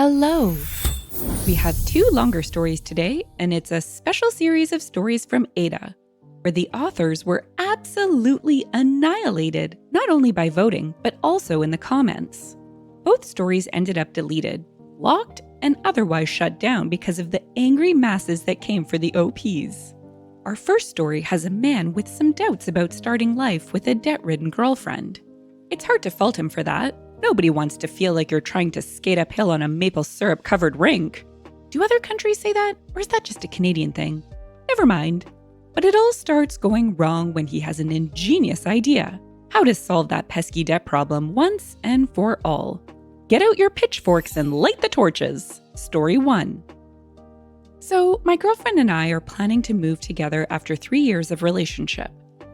Hello! We have two longer stories today, and it's a special series of stories from AITA, where the authors were absolutely annihilated, not only by voting, but also in the comments. Both stories ended up deleted, locked, and otherwise shut down because of the angry masses that came for the OPs. Our first story has a man with some doubts about starting life with a debt-ridden girlfriend. It's hard to fault him for that. Nobody wants to feel like you're trying to skate uphill on a maple syrup-covered rink. Do other countries say that, or is that just a Canadian thing? Never mind. But it all starts going wrong when he has an ingenious idea: how to solve that pesky debt problem once and for all. Get out your pitchforks and light the torches. Story 1. So, my girlfriend and I are planning to move together after 3 years of relationship,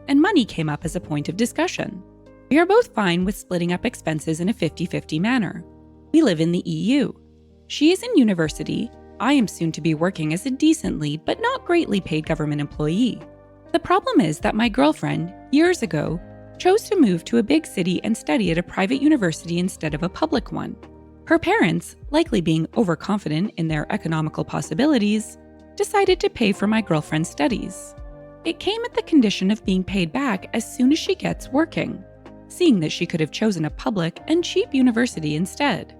and money came up as a point of discussion. We are both fine with splitting up expenses in a 50-50 manner. We live in the EU. She is in university. I am soon to be working as a decently but not greatly paid government employee. The problem is that my girlfriend, years ago, chose to move to a big city and study at a private university instead of a public one. Her parents, likely being overconfident in their economical possibilities, decided to pay for my girlfriend's studies. It came at the condition of being paid back as soon as she gets working, seeing that she could have chosen a public and cheap university instead.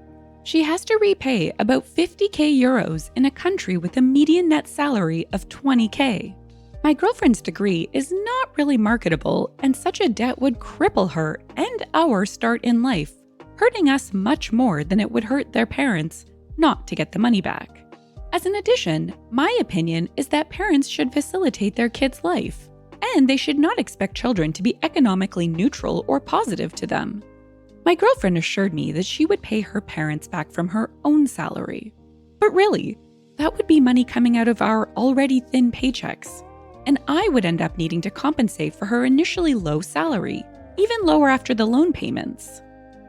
She has to repay about 50k euros in a country with a median net salary of 20k. My girlfriend's degree is not really marketable, and such a debt would cripple her and our start in life, hurting us much more than it would hurt their parents not to get the money back. As an addition, my opinion is that parents should facilitate their kids' life, and they should not expect children to be economically neutral or positive to them. My girlfriend assured me that she would pay her parents back from her own salary. But really, that would be money coming out of our already thin paychecks, and I would end up needing to compensate for her initially low salary, even lower after the loan payments.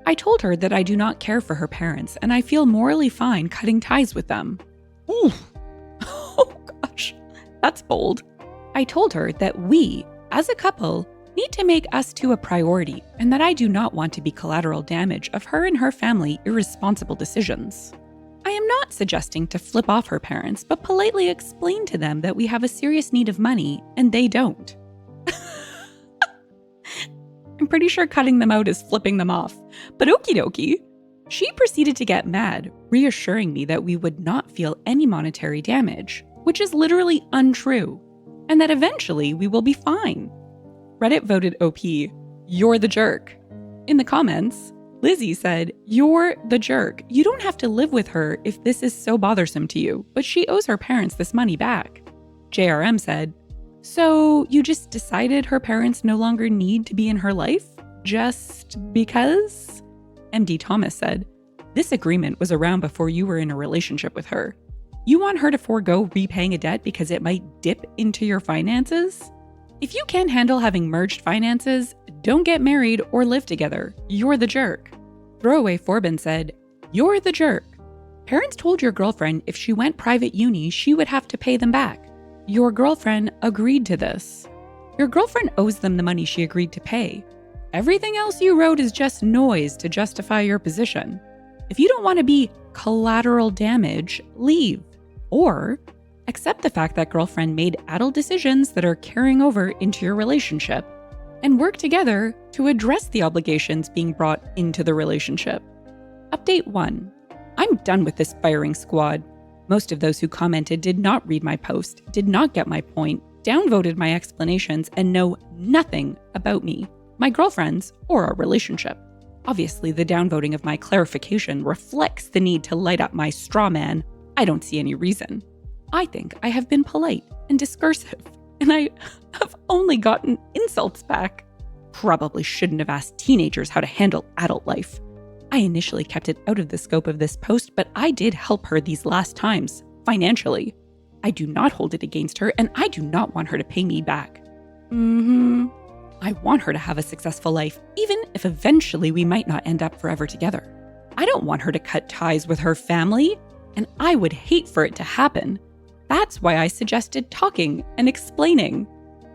I told her that I do not care for her parents, and I feel morally fine cutting ties with them. Ooh. Oh gosh, that's bold. I told her that we, as a couple, need to make us two a priority, and that I do not want to be collateral damage of her and her family irresponsible decisions. I am not suggesting to flip off her parents, but politely explain to them that we have a serious need of money and they don't. I'm pretty sure cutting them out is flipping them off, but okie dokie. She proceeded to get mad, reassuring me that we would not feel any monetary damage, which is literally untrue, and that eventually we will be fine. Reddit voted OP, "You're the jerk." In the comments, Lizzie said, "You're the jerk. You don't have to live with her if this is so bothersome to you, but she owes her parents this money back." JRM said, "So you just decided her parents no longer need to be in her life? Just because?" MD Thomas said, "This agreement was around before you were in a relationship with her. You want her to forego repaying a debt because it might dip into your finances? If you can't handle having merged finances, don't get married or live together. You're the jerk." Throwaway Forbin said, "You're the jerk. Parents told your girlfriend if she went private uni, she would have to pay them back. Your girlfriend agreed to this. Your girlfriend owes them the money she agreed to pay. Everything else you wrote is just noise to justify your position. If you don't want to be collateral damage, leave. Or accept the fact that girlfriend made adult decisions that are carrying over into your relationship, and work together to address the obligations being brought into the relationship." Update 1. I'm done with this firing squad. Most of those who commented did not read my post, did not get my point, downvoted my explanations, and know nothing about me, my girlfriends, or our relationship. Obviously, the downvoting of my clarification reflects the need to light up my straw man. I don't see any reason. I think I have been polite and discursive, and I have only gotten insults back. Probably shouldn't have asked teenagers how to handle adult life. I initially kept it out of the scope of this post, but I did help her these last times, financially. I do not hold it against her, and I do not want her to pay me back. I want her to have a successful life, even if eventually we might not end up forever together. I don't want her to cut ties with her family, and I would hate for it to happen. That's why I suggested talking and explaining.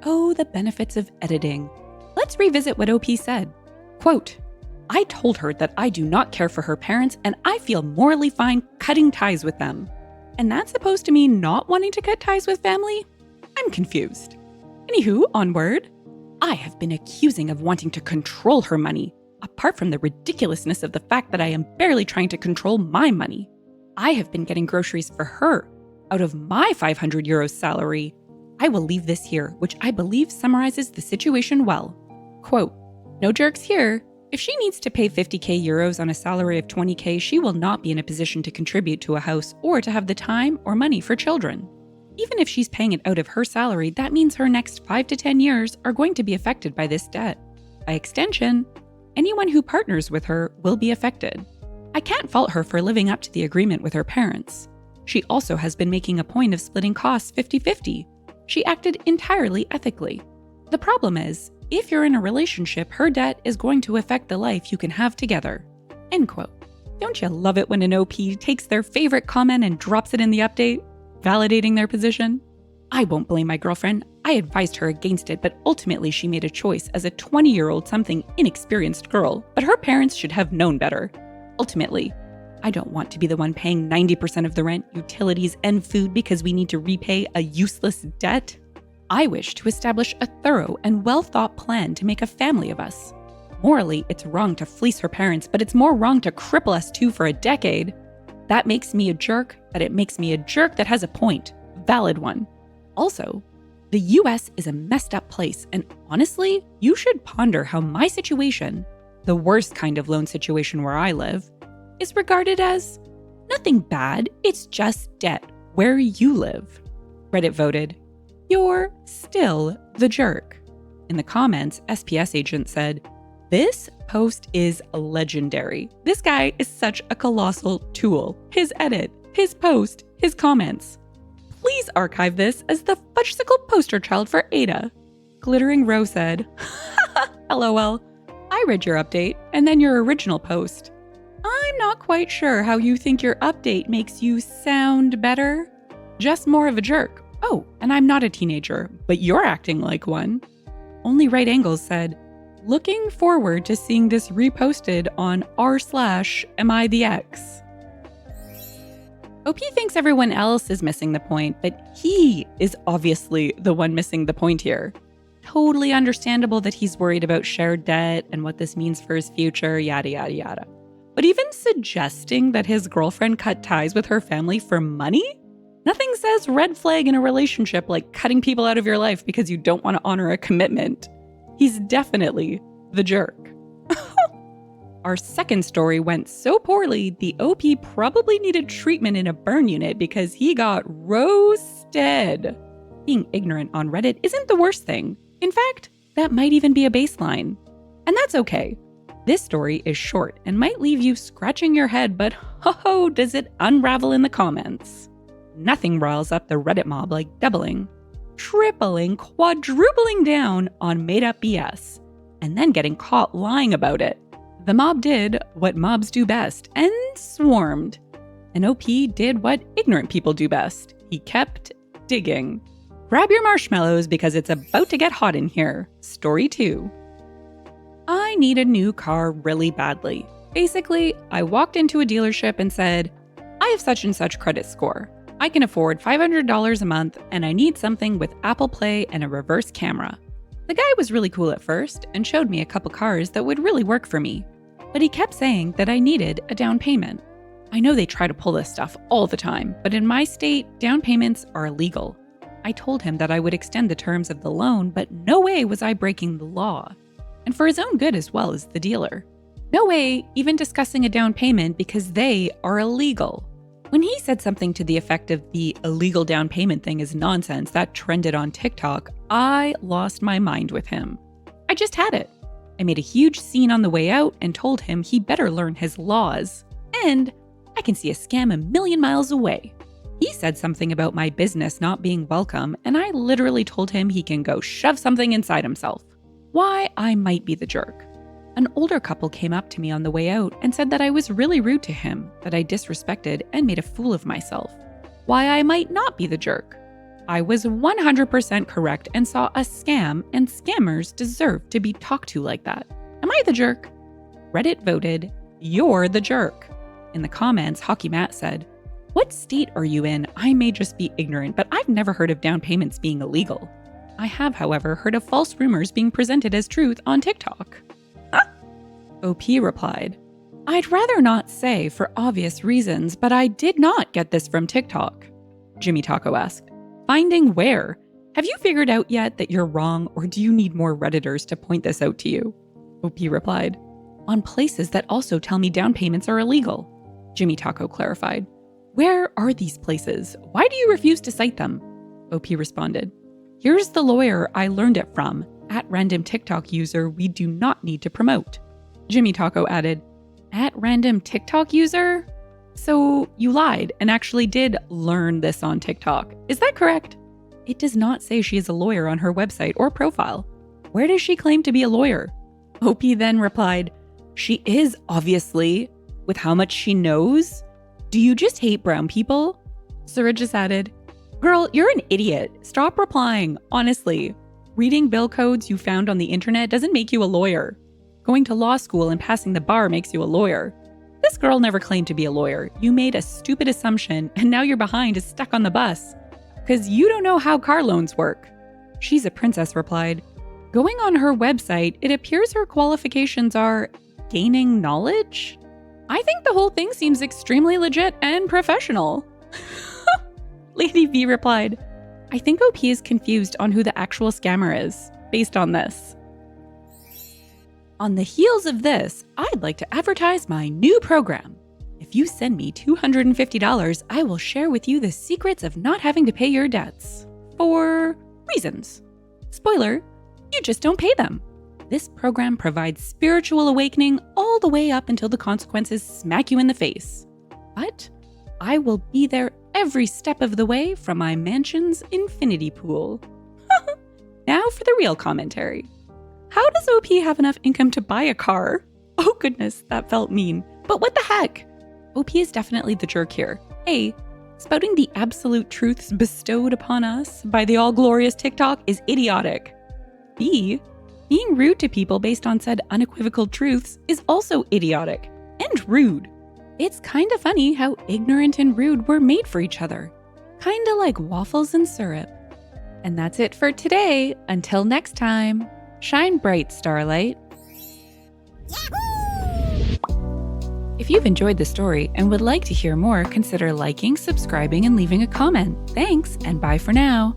Oh, the benefits of editing. Let's revisit what OP said. Quote, I told her that I do not care for her parents and I feel morally fine cutting ties with them. And that's supposed to mean not wanting to cut ties with family? I'm confused. Anywho, onward. I have been accusing of wanting to control her money, apart from the ridiculousness of the fact that I am barely trying to control my money. I have been getting groceries for her out of my 500 euros salary. I will leave this here, which I believe summarizes the situation well. Quote, "No jerks here. If she needs to pay 50k euros on a salary of 20k, she will not be in a position to contribute to a house or to have the time or money for children. Even if she's paying it out of her salary, that means her next 5 to 10 years are going to be affected by this debt. By extension, anyone who partners with her will be affected. I can't fault her for living up to the agreement with her parents. She also has been making a point of splitting costs 50-50. She acted entirely ethically. The problem is, if you're in a relationship, her debt is going to affect the life you can have together." End quote. Don't you love it when an OP takes their favorite comment and drops it in the update, validating their position? I won't blame my girlfriend. I advised her against it, but ultimately she made a choice as a 20-year-old something inexperienced girl, but her parents should have known better. Ultimately, I don't want to be the one paying 90% of the rent, utilities, and food because we need to repay a useless debt. I wish to establish a thorough and well-thought plan to make a family of us. Morally, it's wrong to fleece her parents, but it's more wrong to cripple us two for a decade. That makes me a jerk, but it makes me a jerk that has a point. Valid one. Also, the US is a messed up place, and honestly, you should ponder how my situation, the worst kind of loan situation where I live, is regarded as nothing bad, it's just debt where you live. Reddit voted, "You're still the jerk." In the comments, SPS agent said, "This post is legendary. This guy is such a colossal tool. His edit, his post, his comments. Please archive this as the fudgesicle poster child for AITA." Glittering Row said, "LOL, I read your update and then your original post. I'm not quite sure how you think your update makes you sound better. Just more of a jerk. Oh, and I'm not a teenager, but you're acting like one." Only Right Angles said, "Looking forward to seeing this reposted on r/Am I the X?" OP thinks everyone else is missing the point, but he is obviously the one missing the point here. Totally understandable that he's worried about shared debt and what this means for his future, yada, yada, yada. But even suggesting that his girlfriend cut ties with her family for money? Nothing says red flag in a relationship like cutting people out of your life because you don't want to honor a commitment. He's definitely the jerk. Our second story went so poorly, the OP probably needed treatment in a burn unit because he got roasted. Being ignorant on Reddit isn't the worst thing. In fact, that might even be a baseline. And that's okay. This story is short and might leave you scratching your head, but ho-ho, does it unravel in the comments. Nothing riles up the Reddit mob like doubling, tripling, quadrupling down on made-up BS, and then getting caught lying about it. The mob did what mobs do best and swarmed. And OP did what ignorant people do best. He kept digging. Grab your marshmallows because it's about to get hot in here. Story 2. I need a new car really badly. Basically, I walked into a dealership and said, "I have such and such credit score. I can afford $500 a month and I need something with Apple Play and a reverse camera." The guy was really cool at first and showed me a couple cars that would really work for me. But he kept saying that I needed a down payment. I know they try to pull this stuff all the time, but in my state, down payments are illegal. I told him that I would extend the terms of the loan, but no way was I breaking the law. And for his own good as well as the dealer. No way even discussing a down payment because they are illegal. When he said something to the effect of the illegal down payment thing is nonsense that trended on TikTok, I lost my mind with him. I just had it. I made a huge scene on the way out and told him he better learn his laws. And I can see a scam a million miles away. He said something about my business not being welcome, and I literally told him he can go shove something inside himself. Why I might be the jerk. An older couple came up to me on the way out and said that I was really rude to him, that I disrespected and made a fool of myself. Why I might not be the jerk. I was 100% correct and saw a scam, and scammers deserve to be talked to like that. Am I the jerk? Reddit voted, "You're the jerk." In the comments, Hockey Matt said, "What state are you in? I may just be ignorant, but I've never heard of down payments being illegal. I have, however, heard of false rumors being presented as truth on TikTok." OP replied, "I'd rather not say for obvious reasons, but I did not get this from TikTok." Jimmy Taco asked, "Finding where? Have you figured out yet that you're wrong, or do you need more Redditors to point this out to you?" OP replied, "On places that also tell me down payments are illegal." Jimmy Taco clarified, "Where are these places? Why do you refuse to cite them?" OP responded, "Here's the lawyer I learned it from, at random TikTok user we do not need to promote." Jimmy Taco added, "At random TikTok user? So you lied and actually did learn this on TikTok. Is that correct?" It does not say she is a lawyer on her website or profile. Where does she claim to be a lawyer? OP then replied, "She is, obviously, with how much she knows. Do you just hate brown people?" Suraj just added, "Girl, you're an idiot. Stop replying, honestly. Reading bill codes you found on the internet doesn't make you a lawyer. Going to law school and passing the bar makes you a lawyer. This girl never claimed to be a lawyer. You made a stupid assumption, and now you're behind is stuck on the bus. Because you don't know how car loans work." She's a Princess replied, "Going on her website, it appears her qualifications are gaining knowledge. I think the whole thing seems extremely legit and professional." Lady V replied, "I think OP is confused on who the actual scammer is, based on this. On the heels of this, I'd like to advertise my new program. If you send me $250, I will share with you the secrets of not having to pay your debts. For reasons. Spoiler, you just don't pay them. This program provides spiritual awakening all the way up until the consequences smack you in the face. But I will be there every step of the way from my mansion's infinity pool." Now for the real commentary. How does OP have enough income to buy a car? Oh goodness, that felt mean. But what the heck? OP is definitely the jerk here. A, spouting the absolute truths bestowed upon us by the all-glorious TikTok is idiotic. B, being rude to people based on said unequivocal truths is also idiotic and rude. It's kinda funny how ignorant and rude were made for each other. Kinda like waffles and syrup. And that's it for today. Until next time, shine bright, Starlight. If you've enjoyed the story and would like to hear more, consider liking, subscribing, and leaving a comment. Thanks, and bye for now.